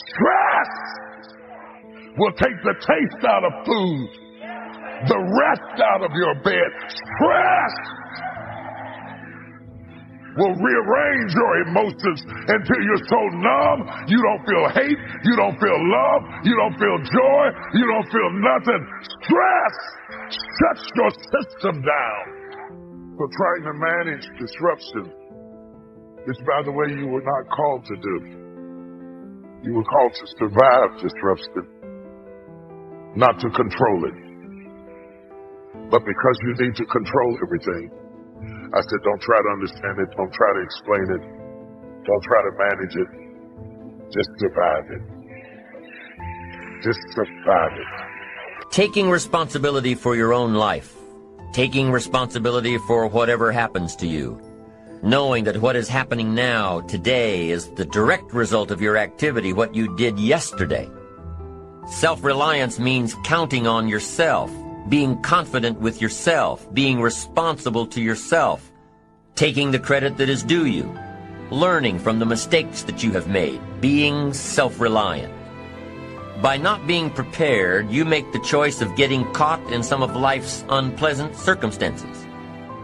Stress will take the taste out of food, the rest out of your bed. Stress will rearrange your emotions until you're so numb, you don't feel hate, you don't feel love, you don't feel joy, you don't feel nothing. Stress shuts your system down. So trying to manage disruption is, by the way, you were not called to do. You were called to survive disruption, not to control it. But because you need to control everything, I said, don't try to understand it. Don't try to explain it. Don't try to manage it. Just survive it. Just survive it. Taking responsibility for your own life. Taking responsibility for whatever happens to you. Knowing that what is happening now, today, is the direct result of your activity, what you did yesterday. Self-reliance means counting on yourself. Being confident with yourself, being responsible to yourself, taking the credit that is due you, learning from the mistakes that you have made, being self-reliant. By not being prepared, you make the choice of getting caught in some of life's unpleasant circumstances.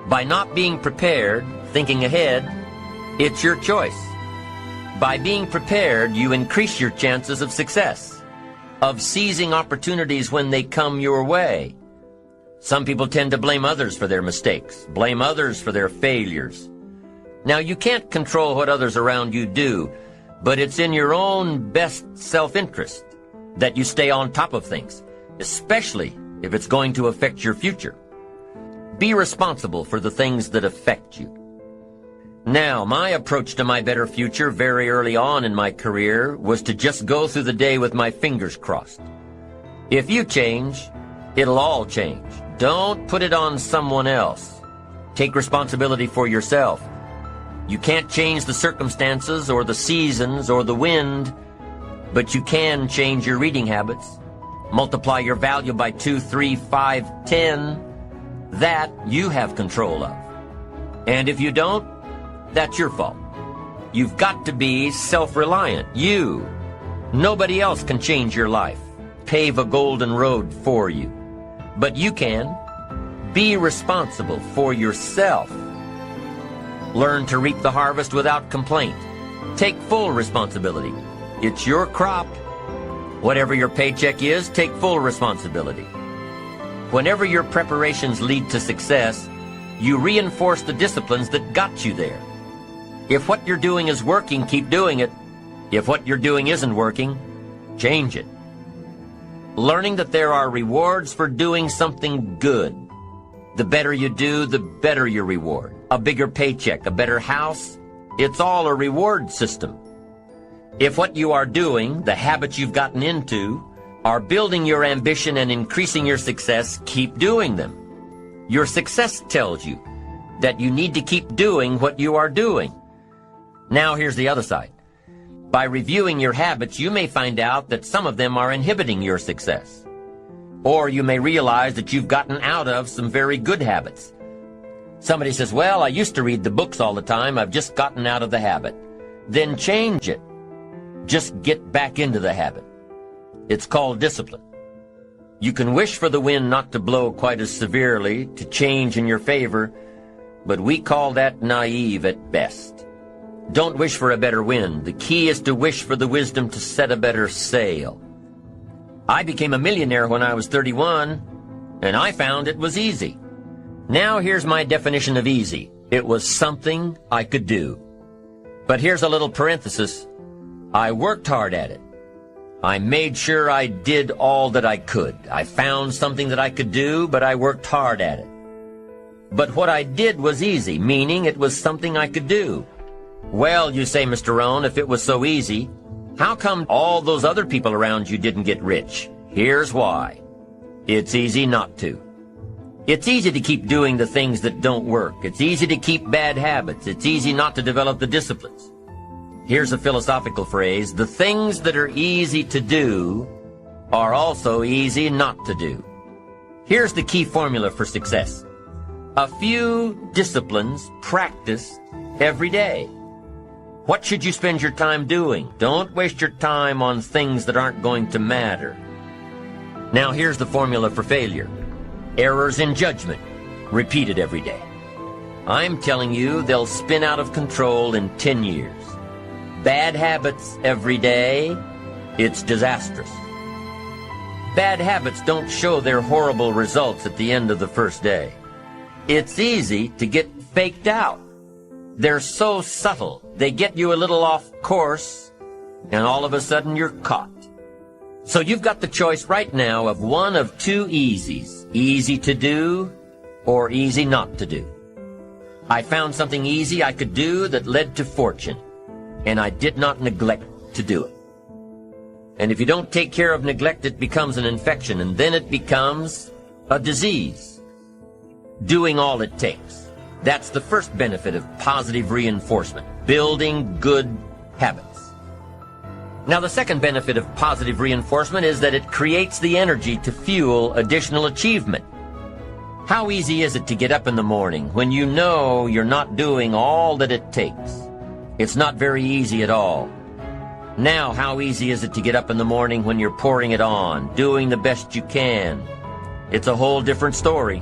By not being prepared, thinking ahead, it's your choice. By being prepared, you increase your chances of success, of seizing opportunities when they come your way. Some people tend to blame others for their mistakes, blame others for their failures. Now, you can't control what others around you do, but it's in your own best self-interest that you stay on top of things, especially if it's going to affect your future. Be responsible for the things that affect you. Now, my approach to my better future very early on in my career was to just go through the day with my fingers crossed. If you change, it'll all change. Don't put it on someone else. Take responsibility for yourself. You can't change the circumstances or the seasons or the wind, but you can change your reading habits. Multiply your value by 2, 3, 5, 10. That you have control of. And if you don't, that's your fault. You've got to be self-reliant. You. Nobody else can change your life, pave a golden road for you. But you can. Be responsible for yourself. Learn to reap the harvest without complaint. Take full responsibility. It's your crop. Whatever your paycheck is, take full responsibility. Whenever your preparations lead to success, you reinforce the disciplines that got you there. If what you're doing is working, keep doing it. If what you're doing isn't working, change it. Learning that there are rewards for doing something good. The better you do, the better your reward. A bigger paycheck, a better house, it's all a reward system. If what you are doing, the habits you've gotten into, are building your ambition and increasing your success, keep doing them. Your success tells you that you need to keep doing what you are doing. Now here's the other side. By reviewing your habits, you may find out that some of them are inhibiting your success. Or you may realize that you've gotten out of some very good habits. Somebody says, well, I used to read the books all the time, I've just gotten out of the habit. Then change it. Just get back into the habit. It's called discipline. You can wish for the wind not to blow quite as severely, to change in your favor, but we call that naive at best. Don't wish for a better wind. The key is to wish for the wisdom to set a better sail. I became a millionaire when I was 31, and I found it was easy. Now here's my definition of easy. It was something I could do. But here's a little parenthesis. I worked hard at it. I made sure I did all that I could. I found something that I could do, but I worked hard at it. But what I did was easy, meaning it was something I could do. Well, you say, Mr. Rohn, if it was so easy, how come all those other people around you didn't get rich? Here's why. It's easy not to. It's easy to keep doing the things that don't work. It's easy to keep bad habits. It's easy not to develop the disciplines. Here's a philosophical phrase. The things that are easy to do are also easy not to do. Here's the key formula for success. A few disciplines practiced every day. What should you spend your time doing? Don't waste your time on things that aren't going to matter. Now here's the formula for failure. Errors in judgment, repeated every day. I'm telling you, they'll spin out of control in 10 years. Bad habits every day, it's disastrous. Bad habits don't show their horrible results at the end of the first day. It's easy to get faked out. They're so subtle, they get you a little off course, and all of a sudden you're caught. So you've got the choice right now of one of two easies, easy to do or easy not to do. I found something easy I could do that led to fortune, and I did not neglect to do it. And if you don't take care of neglect, it becomes an infection, and then it becomes a disease. Doing all it takes. That's the first benefit of positive reinforcement, building good habits. Now, the second benefit of positive reinforcement is that it creates the energy to fuel additional achievement. How easy is it to get up in the morning when you know you're not doing all that it takes? It's not very easy at all. Now, how easy is it to get up in the morning when you're pouring it on, doing the best you can? It's a whole different story.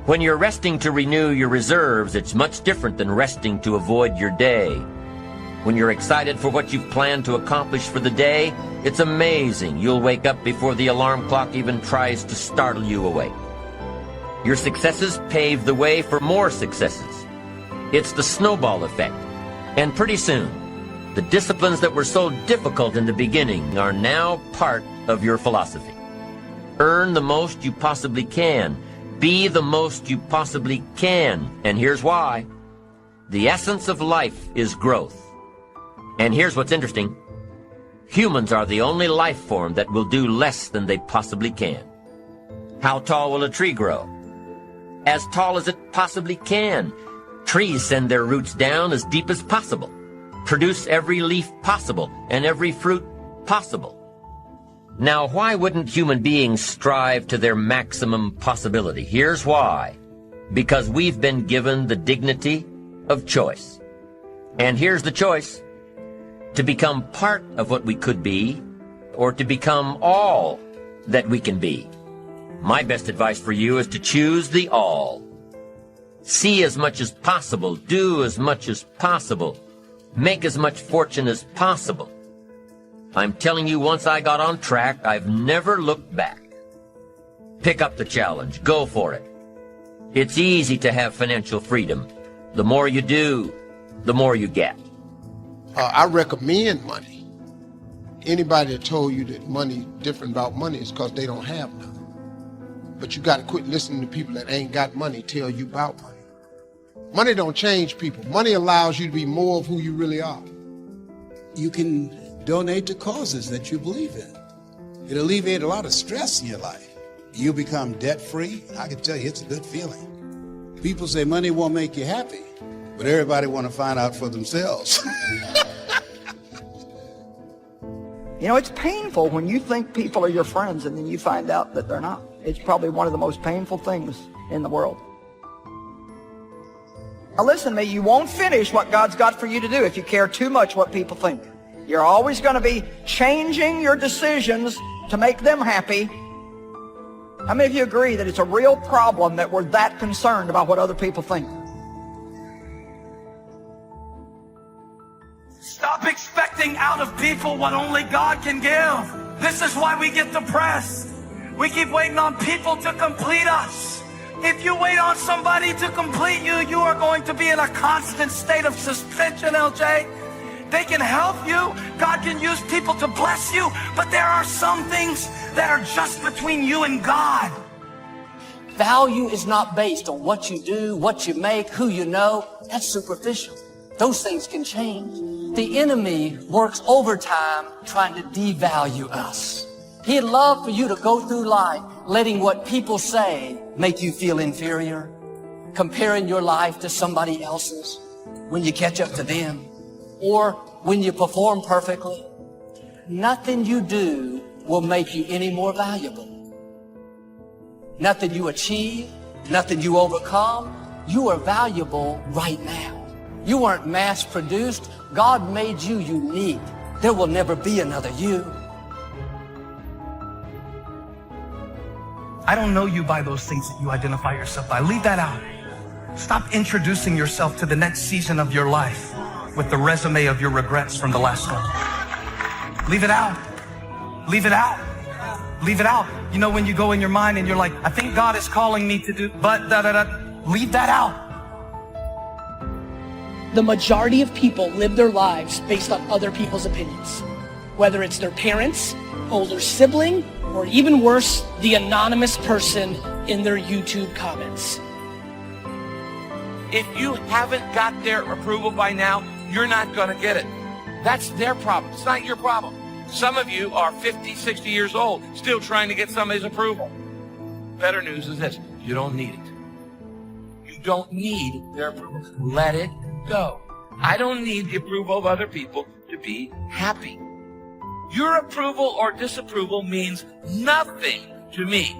When you're resting to renew your reserves, it's much different than resting to avoid your day. When you're excited for what you've planned to accomplish for the day, it's amazing. You'll wake up before the alarm clock even tries to startle you awake. Your successes pave the way for more successes. It's the snowball effect. And pretty soon, the disciplines that were so difficult in the beginning are now part of your philosophy. Earn the most you possibly can. Be the most you possibly can. And here's why. The essence of life is growth. And here's what's interesting. Humans are the only life form that will do less than they possibly can. How tall will a tree grow? As tall as it possibly can. Trees send their roots down as deep as possible, produce every leaf possible and every fruit possible. Now, why wouldn't human beings strive to their maximum possibility? Here's why. Because we've been given the dignity of choice. And here's the choice. To become part of what we could be, or to become all that we can be. My best advice for you is to choose the all. See as much as possible, do as much as possible, make as much fortune as possible. I'm telling you, once I got on track, I've never looked back. Pick up the challenge, go for it. It's easy to have financial freedom. The more you do, the more you get. I recommend money. Anybody that told you that money different about money is because they don't have none. But you got to quit listening to people that ain't got money tell you about money. Money don't change people. Money allows you to be more of who you really are. You can donate to causes that you believe in. It alleviates a lot of stress in your life. You become debt-free. I can tell you it's a good feeling. People say money won't make you happy, but everybody want to find out for themselves. You know, it's painful when you think people are your friends and then you find out that they're not. It's probably one of the most painful things in the world. Now listen to me, you won't finish what God's got for you to do if you care too much what people think. You're always going to be changing your decisions to make them happy. How many of you agree that it's a real problem that we're that concerned about what other people think? Stop expecting out of people what only God can give. This is why we get depressed. We keep waiting on people to complete us. If you wait on somebody to complete you, you are going to be in a constant state of suspension, LJ. They can help you. God can use people to bless you. But there are some things that are just between you and God. Value is not based on what you do, what you make, who you know. That's superficial. Those things can change. The enemy works overtime trying to devalue us. He'd love for you to go through life letting what people say make you feel inferior, comparing your life to somebody else's when you catch up to them, or when you perform perfectly. Nothing you do will make you any more valuable. Nothing you achieve, nothing you overcome. You are valuable right now. You weren't mass-produced. God made you unique. There will never be another you. I don't know you by those things that you identify yourself by. Leave that out. Stop introducing yourself to the next season of your life with the resume of your regrets from the last one. Leave it out. Leave it out. Leave it out. You know, when you go in your mind and you're like, I think God is calling me to do, but leave that out. The majority of people live their lives based on other people's opinions, whether it's their parents, older sibling, or even worse, the anonymous person in their YouTube comments. If you haven't got their approval by now, you're not going to get it. That's their problem. It's not your problem. Some of you are 50, 60 years old, still trying to get somebody's approval. Better news is this: you don't need it. You don't need their approval. Let it go. I don't need the approval of other people to be happy. Your approval or disapproval means nothing to me.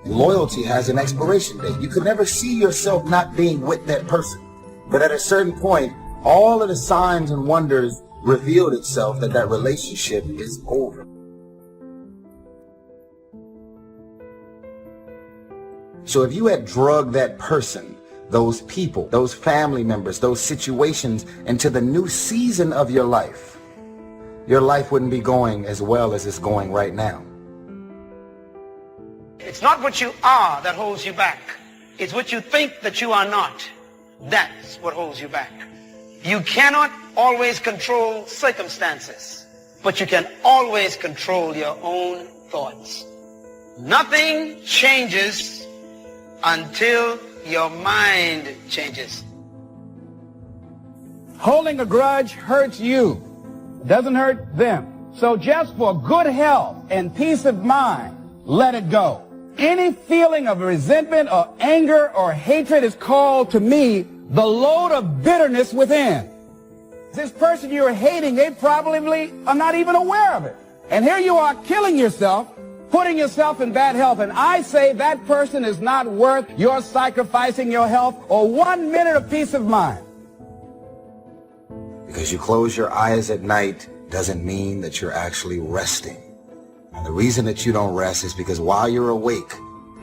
Loyalty has an expiration date. You could never see yourself not being with that person. But at a certain point, all of the signs and wonders revealed itself that that relationship is over. So if you had drugged that person, those people, those family members, those situations into the new season of your life wouldn't be going as well as it's going right now. It's not what you are that holds you back. It's what you think that you are not. That's what holds you back. You cannot always control circumstances, but you can always control your own thoughts. Nothing changes until your mind changes. Holding a grudge hurts you. It doesn't hurt them. So just for good health and peace of mind, let it go. Any feeling of resentment or anger or hatred is called to me the load of bitterness within. This person you're hating, they probably are not even aware of it. And here you are killing yourself, putting yourself in bad health. And I say that person is not worth your sacrificing your health or 1 minute of peace of mind. Because you close your eyes at night doesn't mean that you're actually resting. And the reason that you don't rest is because while you're awake,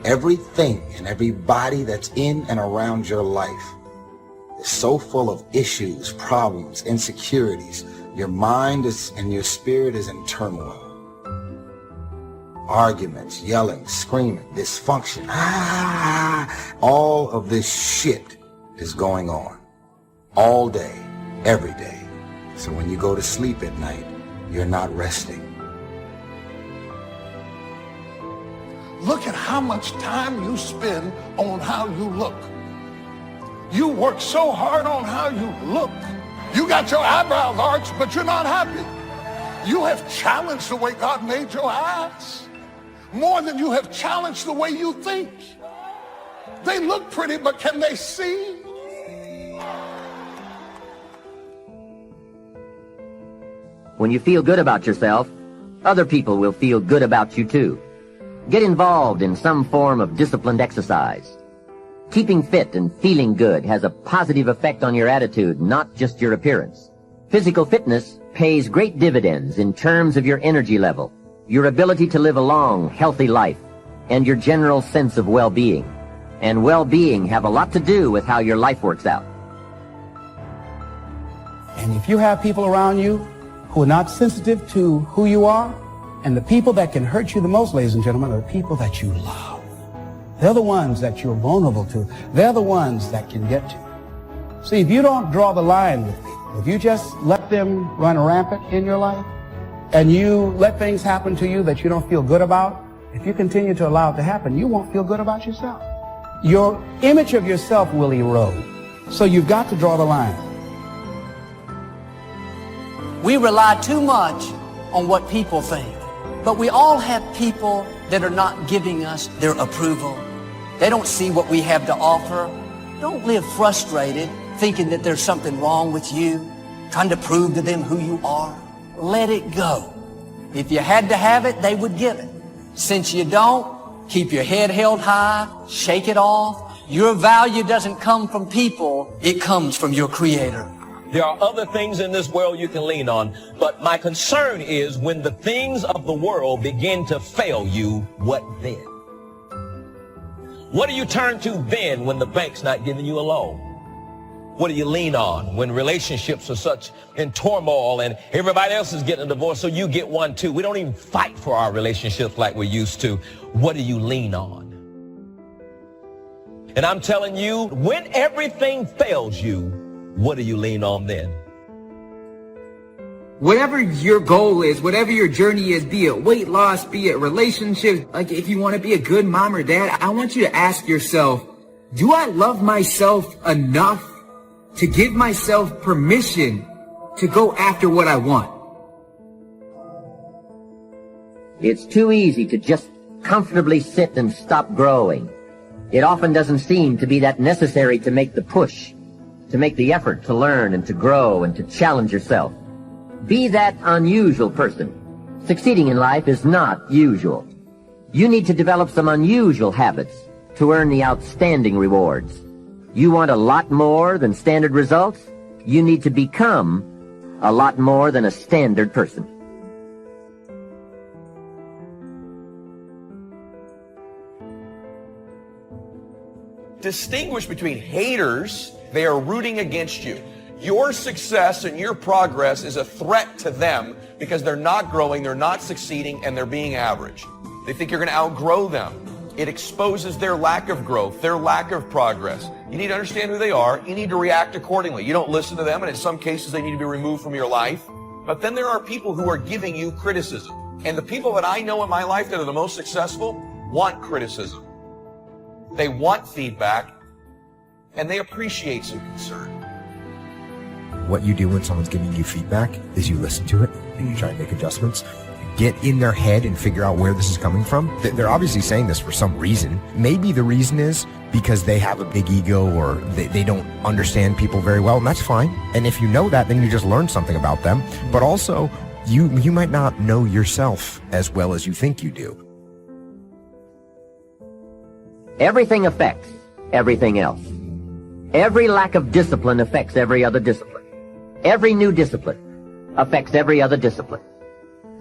everything and everybody that's in and around your life is so full of issues, problems, insecurities. Your mind is and your spirit is in turmoil. Arguments, yelling, screaming, dysfunction. All of this shit is going on all day, every day. So when you go to sleep at night, you're not resting. Look at how much time you spend on how you look. You work so hard on how you look. You got your eyebrows arched, but you're not happy. You have challenged the way God made your eyes more than you have challenged the way you think. They look pretty, but can they see? When you feel good about yourself, other people will feel good about you too. Get involved in some form of disciplined exercise. Keeping fit and feeling good has a positive effect on your attitude, not just your appearance. Physical fitness pays great dividends in terms of your energy level, your ability to live a long, healthy life, and your general sense of well-being. And well-being have a lot to do with how your life works out. And if you have people around you who are not sensitive to who you are, and the people that can hurt you the most, ladies and gentlemen, are the people that you love. They're the ones that you're vulnerable to. They're the ones that can get to you. See, if you don't draw the line with people, if you just let them run rampant in your life, and you let things happen to you that you don't feel good about, if you continue to allow it to happen, you won't feel good about yourself. Your image of yourself will erode. So you've got to draw the line. We rely too much on what people think. But we all have people that are not giving us their approval. They don't see what we have to offer. Don't live frustrated, thinking that there's something wrong with you, trying to prove to them who you are. Let it go. If you had to have it, they would give it. Since you don't, keep your head held high, shake it off, Your value doesn't come from people, it comes from your Creator. There are other things in this world you can lean on, but my concern is when the things of the world begin to fail you, what then? What do you turn to then when the bank's not giving you a loan? What do you lean on when relationships are such in turmoil and everybody else is getting a divorce, so you get one too? We don't even fight for our relationships like we used to. What do you lean on? And I'm telling you, when everything fails you, what do you lean on then? Whatever your goal is, whatever your journey is, be it weight loss, be it relationships, like if you want to be a good mom or dad, I want you to ask yourself, do I love myself enough to give myself permission to go after what I want? It's too easy to just comfortably sit and stop growing. It often doesn't seem to be that necessary to make the push, to make the effort to learn and to grow and to challenge yourself. Be that unusual person. Succeeding in life is not usual. You need to develop some unusual habits to earn the outstanding rewards. You want a lot more than standard results? You need to become a lot more than a standard person. Distinguish between haters. They are rooting against you. Your success and your progress is a threat to them because they're not growing, they're not succeeding, and they're being average. They think you're going to outgrow them. It exposes their lack of growth, their lack of progress. You need to understand who they are. You need to react accordingly. You don't listen to them, and in some cases they need to be removed from your life. But then there are people who are giving you criticism. And the people that I know in my life that are the most successful want criticism. They want feedback, and they appreciate some concern. What you do when someone's giving you feedback is you listen to it and you try and make adjustments. Get in their head and figure out where this is coming from. They're obviously saying this for some reason. Maybe the reason is because they have a big ego or they don't understand people very well, and that's fine. And if you know that, then you just learn something about them. But also, you might not know yourself as well as you think you do. Everything affects everything else. Every lack of discipline affects every other discipline. Every new discipline affects every other discipline.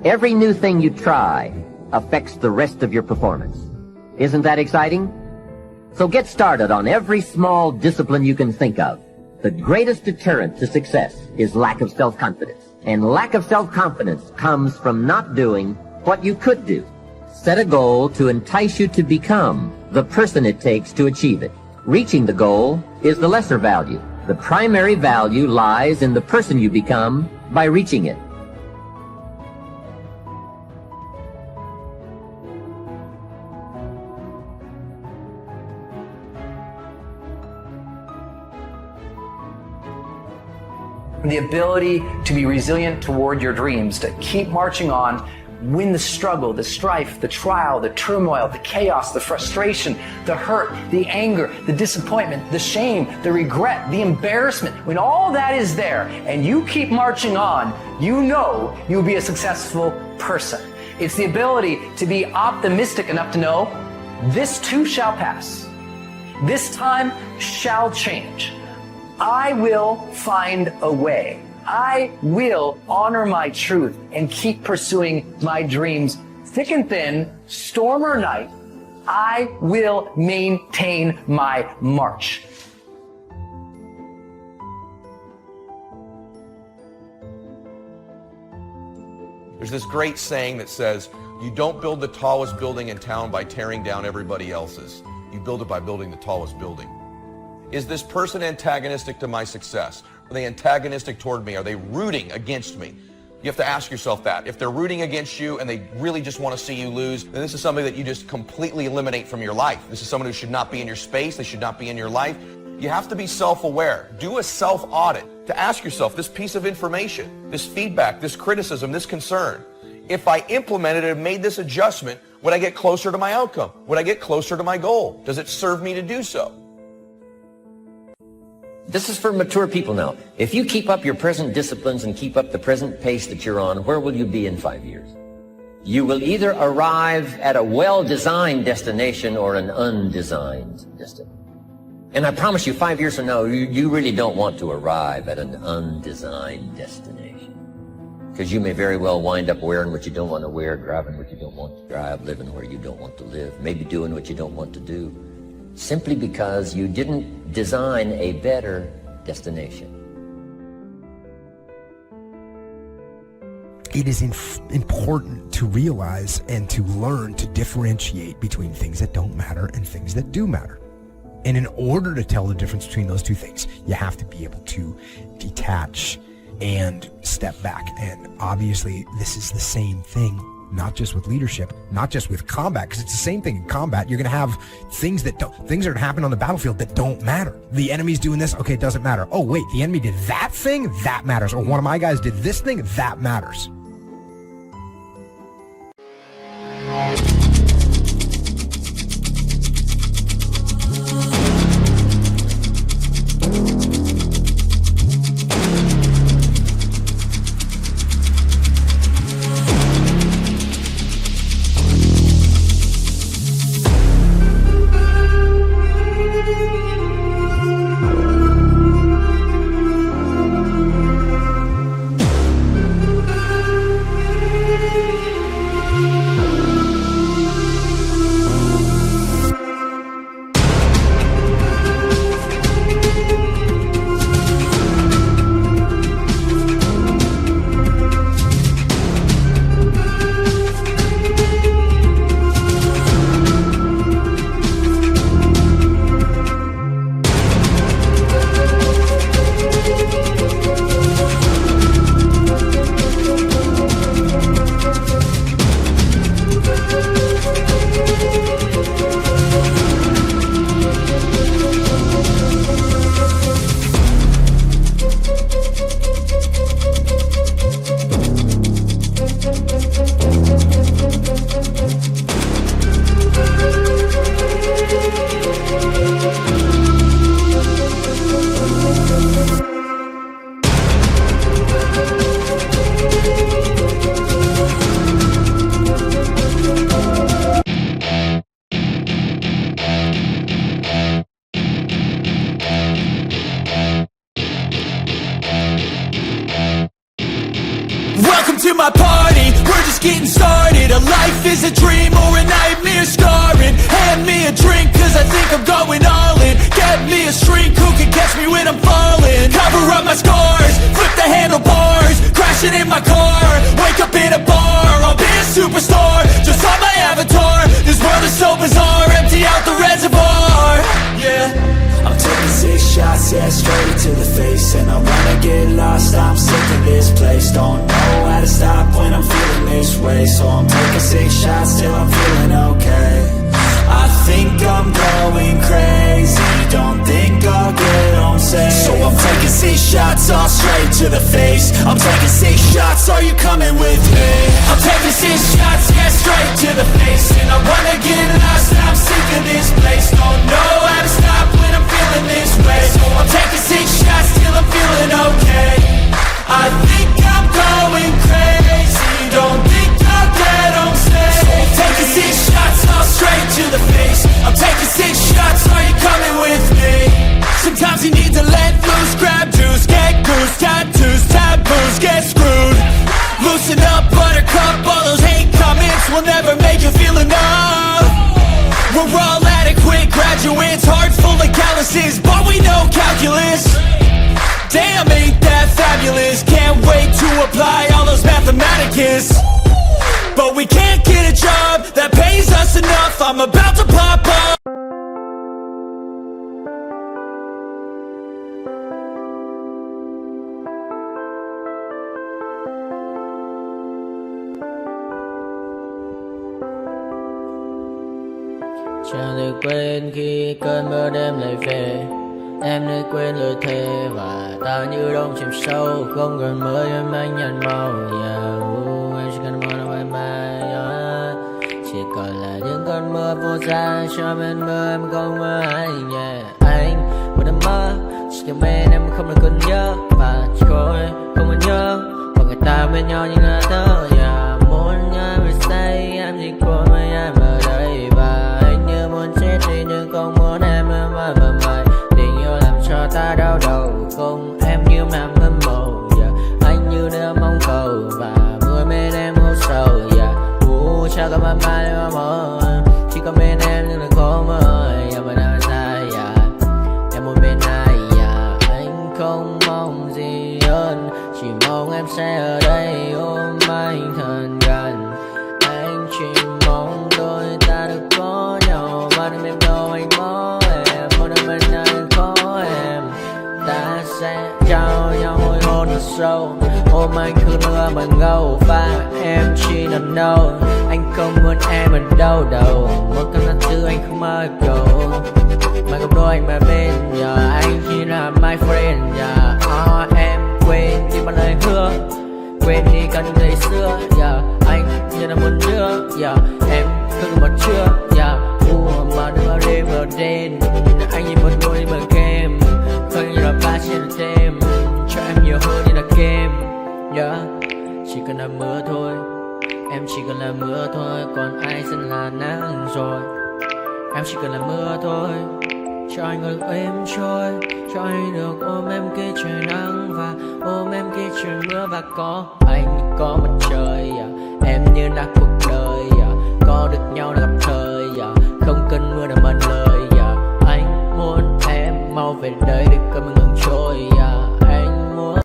Every new thing you try affects the rest of your performance. Isn't that exciting? So get started on every small discipline you can think of. The greatest deterrent to success is lack of self-confidence. And lack of self-confidence comes from not doing what you could do. Set a goal to entice you to become the person it takes to achieve it. Reaching the goal is the lesser value. The primary value lies in the person you become by reaching it. The ability to be resilient toward your dreams, to keep marching on, win the struggle, the strife, the trial, the turmoil, the chaos, the frustration, the hurt, the anger, the disappointment, the shame, the regret, the embarrassment. When all that is there and you keep marching on, you know you'll be a successful person. It's the ability to be optimistic enough to know this too shall pass. This time shall change. I will find a way. I will honor my truth and keep pursuing my dreams. Thick and thin, storm or night, I will maintain my march. There's this great saying that says, you don't build the tallest building in town by tearing down everybody else's. You build it by building the tallest building. Is this person antagonistic to my success? Are they antagonistic toward me? Are they rooting against me? You have to ask yourself that. If they're rooting against you and they really just want to see you lose, then this is something that you just completely eliminate from your life. This is someone who should not be in your space. They should not be in your life. You have to be self-aware. Do a self-audit to ask yourself, this piece of information, this feedback, this criticism, this concern, if I implemented it and made this adjustment, would I get closer to my outcome? Would I get closer to my goal? Does it serve me to do so? This is for mature people now. If you keep up your present disciplines and keep up the present pace that you're on, where will you be in 5 years? You will either arrive at a well-designed destination or an undesigned destination. And I promise you, 5 years from now, you really don't want to arrive at an undesigned destination. Because you may very well wind up wearing what you don't want to wear, driving what you don't want to drive, living where you don't want to live, maybe doing what you don't want to do, simply because you didn't design a better destination. It is important to realize and to learn to differentiate between things that don't matter and things that do matter. And in order to tell the difference between those two things, you have to be able to detach and step back. And obviously, this is the same thing, not just with leadership, not just with combat, because it's the same thing in combat. You're going to have things that are going to happen on the battlefield that don't matter. The enemy's doing this, okay, it doesn't matter. Oh, wait, the enemy did that thing? That matters. Or one of my guys did this thing? That matters. to my party, we're just getting started. A life is a dream or a nightmare scarring. Hand me a drink cause I think I'm going all in. Get me a shrink who can catch me when I'm falling. Cover up my scars, flip the handlebars, crashing in my car, wake up in a bar. I'll be a superstar, just on my avatar. This world is so bizarre, empty out the reservoir. Yeah, I'm taking 6 shots, yeah, straight to the face. And I wanna get lost, I'm sick of this place. Don't know how to stop when I'm feeling this way. So I'm taking 6 shots till I'm feeling okay. I think I'm going crazy, don't think I'll get home safe. So I'm taking 6 shots, all straight to the face. I'm taking 6 shots, are you coming with me? I'm taking 6 shots, yeah, straight to the face. And I wanna get lost, I'm sick of this place. Don't know how to stop when I'm feeling this way. So I'm taking 6 shots till I'm feeling okay. I think I'm going crazy, don't think I'll get home safe. So I'm taking 6 shots, all straight to the face. I'm taking 6 shots, are you coming with me? Sometimes you need to let loose, grab juice, get goose, tattoos, taboos, get screwed. Loosen up, buttercup, all those hate comments will never make you feel enough. We're all adequate graduates, hearts full of calluses, but we know calculus. Damn, ain't that fabulous? Can't wait to apply all those mathematicus. But we can't get a job that pays us enough. I'm about to pop up. Chẳng được quên khi cơn mưa đêm lại về. Em đã quên lời thề và ta như đông chìm sâu. Không còn mới em anh nhận màu. Em chỉ cần mơ đâu em bay. Chỉ còn là những cơn mưa vô giá. Cho bên mưa em không mơ hay. Anh một đêm mơ chỉ cần bên em không được cần nhớ. Và chỉ có em không muốn nhớ. Và người ta bên nhau như ngã thơ. Muốn nhớ về say em chỉ có mấy em ở đây. Và anh như muốn chết đi nhưng không muốn em mãi và mãi. mà mai mà mơ. Chỉ có bên em nhưng là khó mơ. Giờ mà đang sai em muốn bên ai anh không mong gì hơn, chỉ mong em sẽ ở đây ôm anh thật gần. Anh chỉ mong đôi ta được có nhau, mà đừng em đâu anh có em, một đêm bên anh có em. Ta sẽ trao nhau môi hôn thật sâu, ôm anh cứ nữa mà ngâu, và em chỉ nằm đâu. Anh không muốn em ở đâu đâu, một cơn lạnh thứ anh không mơ cầu. Mà không đôi anh mà bên giờ anh chỉ là my friend. Em quên đi bao lời hứa, quên đi cả những ngày xưa. Anh như là một đứa, em không một chưa. Mà đứa đêm ở đêm, anh như một đôi mà game, không như là ba trên đêm, cho em nhiều hơn như là game. Chỉ cần là mưa thôi, em chỉ cần là mưa thôi, còn ai sẽ là nắng rồi. Em chỉ cần là mưa thôi, cho anh được êm trôi, cho anh được ôm em khi trời nắng, và ôm em khi trời mưa. Và có anh có mặt trời, em như là cuộc đời, có được nhau là gặp thời, không cần mưa để mần lời. Anh muốn em mau về đây để cơn mưa ngừng trôi. Anh muốn